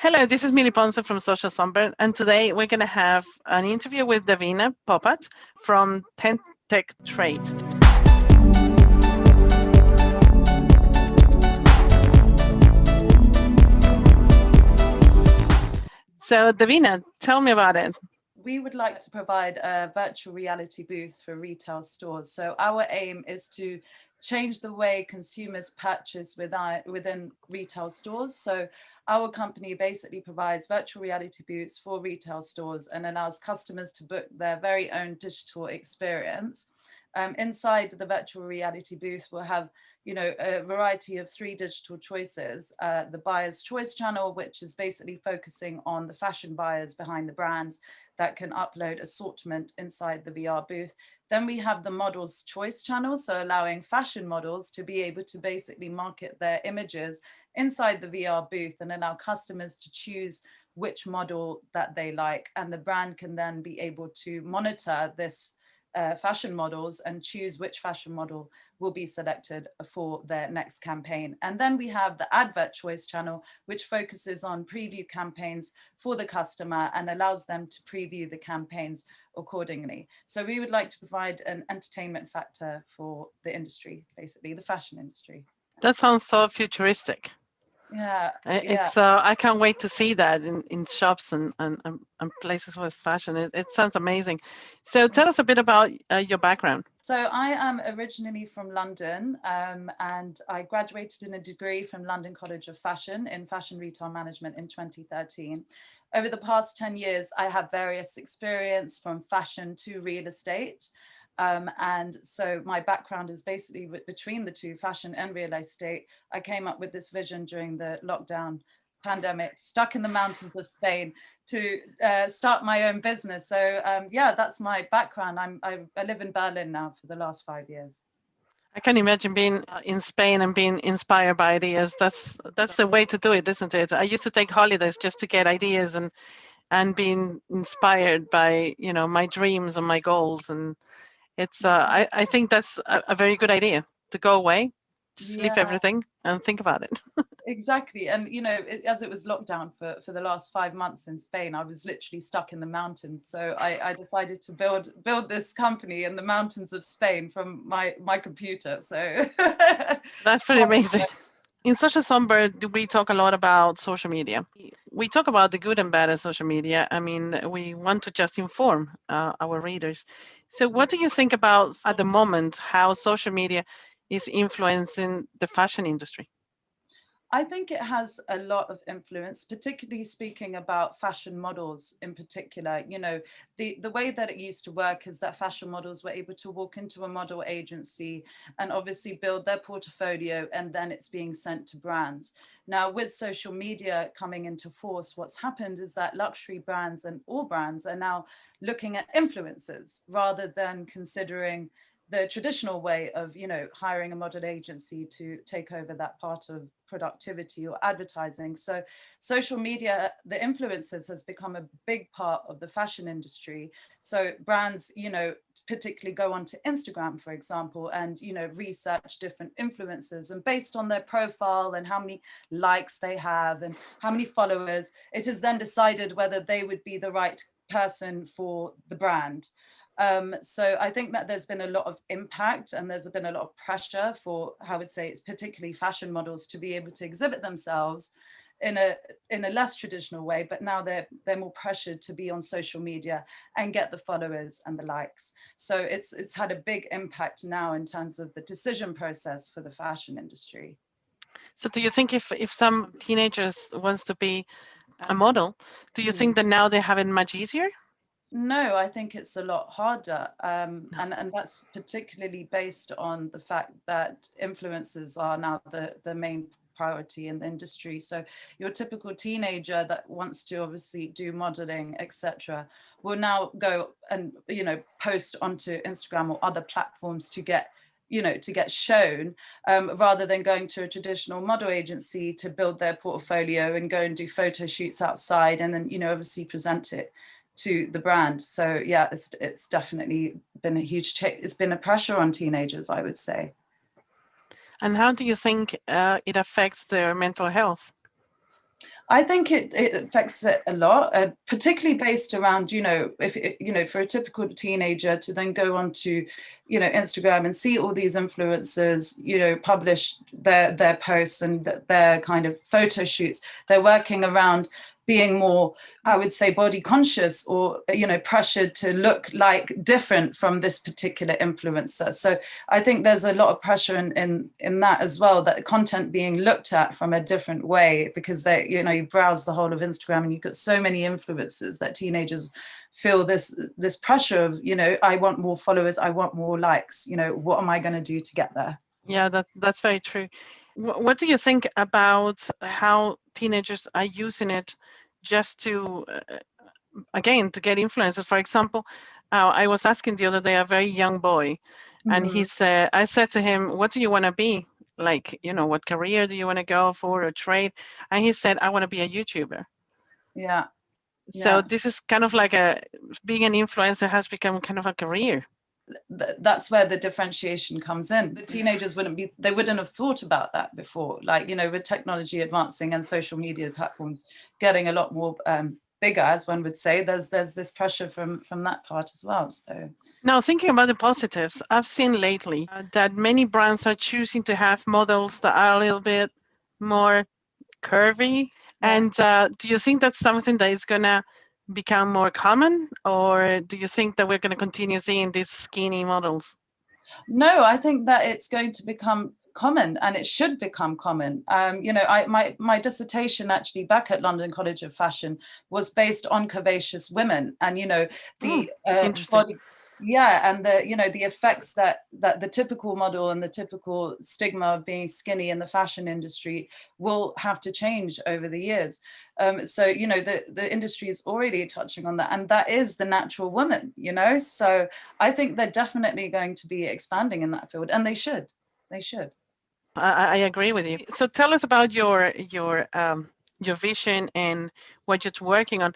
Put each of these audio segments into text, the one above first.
Hello, this is Mili Ponce from Social Sunburn, and today we're going to have an interview with Devina Popat from TrendTechTrade. So, Davina, tell me about it. We would like to provide a virtual reality booth for retail stores. So our aim is to change the way consumers purchase within retail stores. So our company basically provides virtual reality booths for retail stores and allows customers to book their very own digital experience. Inside the virtual reality booth, we'll have a variety of 3 digital choices. The buyer's choice channel, which is basically focusing on the fashion buyers behind the brands that can upload assortment inside the VR booth. Then we have the model's choice channel, so allowing fashion models to be able to basically market their images inside the VR booth and allow customers to choose which model that they like. And the brand can then be able to monitor this fashion models and choose which fashion model will be selected for their next campaign. And then we have the advert choice channel, which focuses on preview campaigns for the customer and allows them to preview the campaigns accordingly. So we would like to provide an entertainment factor for the industry, basically the fashion industry. That sounds so futuristic. Yeah, it's I can't wait to see that in shops and places with fashion. It sounds amazing. So tell us a bit about your background. So I am originally from London, and I graduated in a degree from London College of Fashion in Fashion Retail Management in 2013. Over the past 10 years, I have various experience from fashion to real estate. And so my background is basically between the two, fashion and real estate. I came up with this vision during the lockdown pandemic, stuck in the mountains of Spain, to start my own business. So yeah, that's my background. I live in Berlin now for the last 5 years. I can imagine being in Spain and being inspired by ideas. That's the way to do it, isn't it? I used to take holidays just to get ideas and being inspired by my dreams and my goals. And it's I think that's a very good idea, to go away, just leave everything and think about it. Exactly. And as it was lockdown for the last 5 months in Spain, I was literally stuck in the mountains. So I decided to build this company in the mountains of Spain from my computer. So that's pretty amazing. In Social Sunburn, we talk a lot about social media. We talk about the good and bad of social media. I mean, we want to just inform our readers. So what do you think about, at the moment, how social media is influencing the fashion industry? I think it has a lot of influence, particularly speaking about fashion models in particular. The way that it used to work is that fashion models were able to walk into a model agency and obviously build their portfolio, and then it's being sent to brands. Now, with social media coming into force, what's happened is that luxury brands and all brands are now looking at influencers rather than considering the traditional way of hiring a model agency to take over that part of productivity or advertising. So social media, the influencers, has become a big part of the fashion industry. So brands particularly go onto Instagram, for example, and research different influencers, and based on their profile and how many likes they have and how many followers, it is then decided whether they would be the right person for the brand. So I think that there's been a lot of impact, and there's been a lot of pressure for, I would say, it's particularly fashion models to be able to exhibit themselves in a less traditional way, but now they're more pressured to be on social media and get the followers and the likes. So it's had a big impact now in terms of the decision process for the fashion industry. So do you think if some teenagers wants to be a model, do you think that now they have it much easier? No, I think it's a lot harder. And that's particularly based on the fact that influencers are now the main priority in the industry. So your typical teenager that wants to obviously do modeling, etc., will now go and post onto Instagram or other platforms to get shown, rather than going to a traditional model agency to build their portfolio and go and do photo shoots outside and then obviously present it to the brand. So yeah, it's definitely been a huge change. It's been a pressure on teenagers, I would say. And how do you think it affects their mental health? I think it affects it a lot, particularly based around, if, for a typical teenager to then go onto, Instagram and see all these influencers, publish their posts and their kind of photo shoots. They're working around being more, I would say, body conscious or, pressured to look like different from this particular influencer. So I think there's a lot of pressure in that as well, that content being looked at from a different way, because they, you browse the whole of Instagram and you've got so many influencers that teenagers feel this pressure of, I want more followers, I want more likes, what am I going to do to get there? Yeah, that's very true. What do you think about how teenagers are using it just to, again, to get influencers? For example, I was asking the other day a very young boy, and he said, I said to him, what do you want to be? Like, what career do you want to go for, or trade? And he said, I want to be a YouTuber. Yeah. So this is kind of like being an influencer has become kind of a career. That's where the differentiation comes in. The teenagers they wouldn't have thought about that before. Like, with technology advancing and social media platforms getting a lot more bigger, as one would say, there's this pressure from that part as well. So now, thinking about the positives, I've seen lately that many brands are choosing to have models that are a little bit more curvy. Yeah. And do you think that's something that is going to become more common, or do you think that we're going to continue seeing these skinny models? No, I think that it's going to become common, and it should become common. My dissertation actually back at London College of Fashion was based on curvaceous women, and the body. Yeah, and the effects that the typical model and the typical stigma of being skinny in the fashion industry will have to change over the years. So the industry is already touching on that, and that is the natural woman. So I think they're definitely going to be expanding in that field, and they should. I agree with you. So tell us about your vision and what you're working on.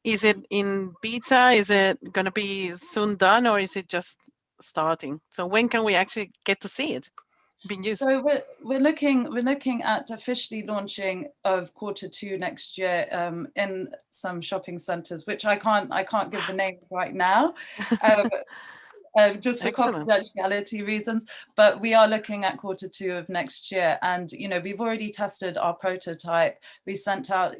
Is it in beta? Is it going to be soon done, or is it just starting? So when can we actually get to see it being used? So we're looking at officially launching of Q2 next year in some shopping centres, which I can't give the names right now. Just for Excellent. confidentiality reasons, but we are looking at Q2 of next year, and we've already tested our prototype. We sent out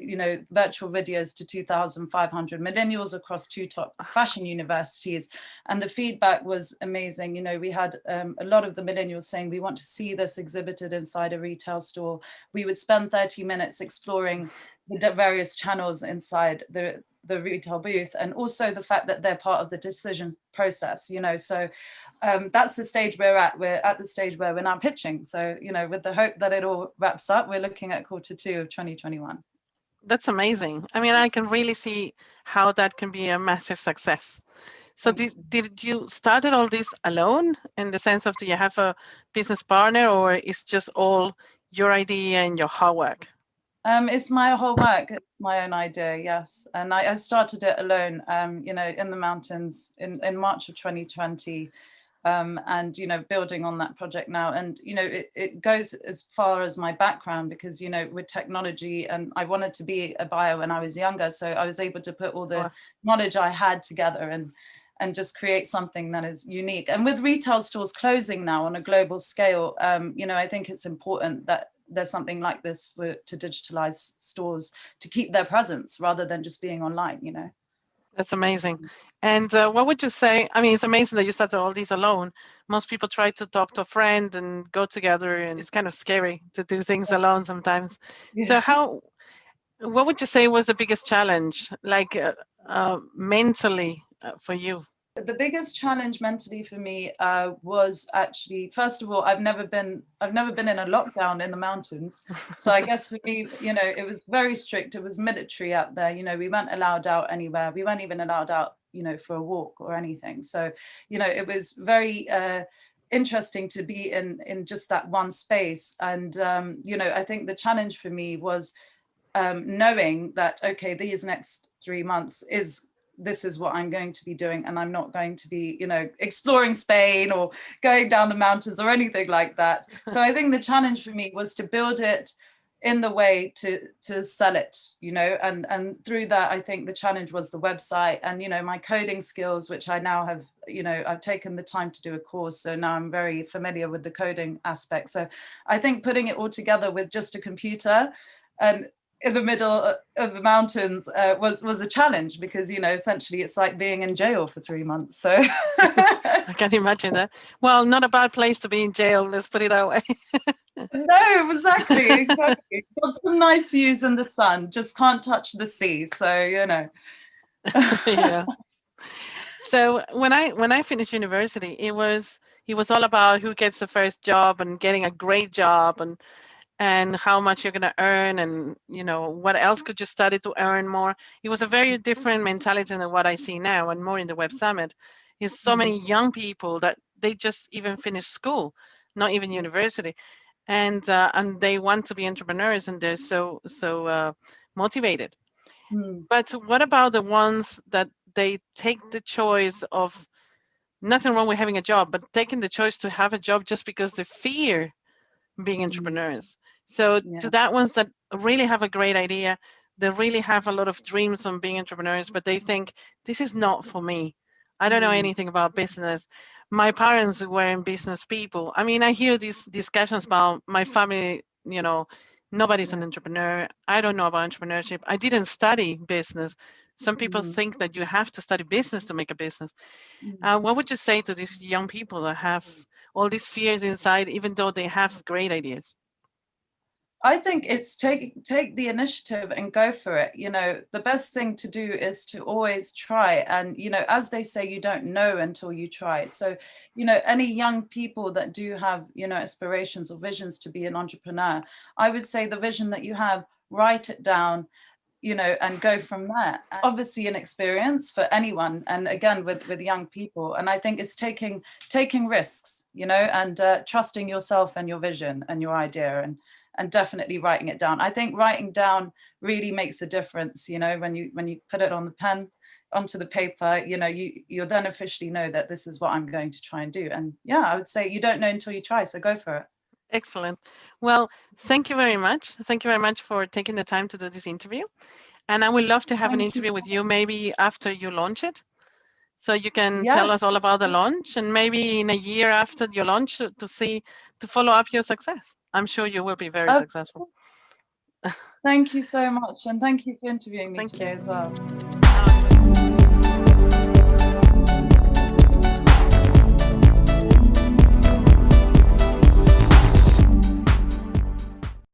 virtual videos to 2,500 millennials across 2 top fashion universities, and the feedback was amazing. We had a lot of the millennials saying, we want to see this exhibited inside a retail store. We would spend 30 minutes exploring the various channels inside the retail booth, and also the fact that they're part of the decision process, so that's the stage we're at. We're at the stage where we're now pitching, so with the hope that it all wraps up, we're looking at Q2 of 2021. That's amazing. I mean, I can really see how that can be a massive success. So did you started all this alone, in the sense of, do you have a business partner, or is just all your idea and your hard work? It's my whole work. It's my own idea, yes. And I started it alone, in the mountains in March of 2020, and, building on that project now. And, it goes as far as my background, because, with technology, and I wanted to be a buyer when I was younger. So I was able to put all the knowledge I had together and just create something that is unique. And with retail stores closing now on a global scale, I think it's important that there's something like this to digitalize stores, to keep their presence rather than just being online, That's amazing. And what would you say? I mean, it's amazing that you started all these alone. Most people try to talk to a friend and go together, and it's kind of scary to do things alone sometimes. Yeah. So what would you say was the biggest challenge, like mentally for you? The biggest challenge mentally for me was actually, first of all, I've never been in a lockdown in the mountains. So I guess for me, it was very strict. It was military out there. We weren't allowed out anywhere. We weren't even allowed out, for a walk or anything. So, it was very interesting to be in just that one space. And, I think the challenge for me was knowing that, okay, these next 3 months this is what I'm going to be doing, and I'm not going to be, exploring Spain or going down the mountains or anything like that. So I think the challenge for me was to build it in the way to sell it, you know, and through that, I think the challenge was the website and, you know, my coding skills, which I now have, you know, I've taken the time to do a course. So now I'm very familiar with the coding aspect. So I think putting it all together with just a computer and in the middle of the mountains was a challenge because, you know, essentially it's like being in jail for 3 months. So I can imagine that. Well, not a bad place to be in jail, let's put it that way. no, exactly. Got some nice views in the sun, just can't touch the sea. So, you know. Yeah. So when I finished university, it was all about who gets the first job and getting a great job and how much you're going to earn and, you know, what else could you study to earn more. It was a very different mentality than what I see now, and more in the Web Summit is so many young people that they just even finished school, not even university, and they want to be entrepreneurs, and they're so motivated. But what about the ones that they take the choice of, nothing wrong with having a job, but taking the choice to have a job just because they fear being entrepreneurs? So to that ones that really have a great idea, they really have a lot of dreams on being entrepreneurs, but they think this is not for me. I don't know anything about business. My parents were in business people. I mean, I hear these discussions about my family, you know, nobody's an entrepreneur. I don't know about entrepreneurship. I didn't study business. Some people think that you have to study business to make a business. What would you say to these young people that have all these fears inside, even though they have great ideas? I think it's take the initiative and go for it. You know, the best thing to do is to always try. And, you know, as they say, you don't know until you try. So, you know, any young people that do have, you know, aspirations or visions to be an entrepreneur, I would say the vision that you have, write it down, you know, and go from there. Obviously an experience for anyone, and again with young people, and I think it's taking risks, you know, and trusting yourself and your vision and your idea, and definitely writing it down. I think writing down really makes a difference, you know, when you put it on the pen, onto the paper, you know, you'll then officially know that this is what I'm going to try and do. And yeah, I would say you don't know until you try, so go for it. Excellent. Well, thank you very much. Thank you very much for taking the time to do this interview. And I would love to have an interview with you maybe after you launch it. So you can tell us all Yes. about the launch, and maybe in a year after your launch to follow up your success. I'm sure you will be very successful. Thank you so much. And thank you for interviewing me Thank you. today as well.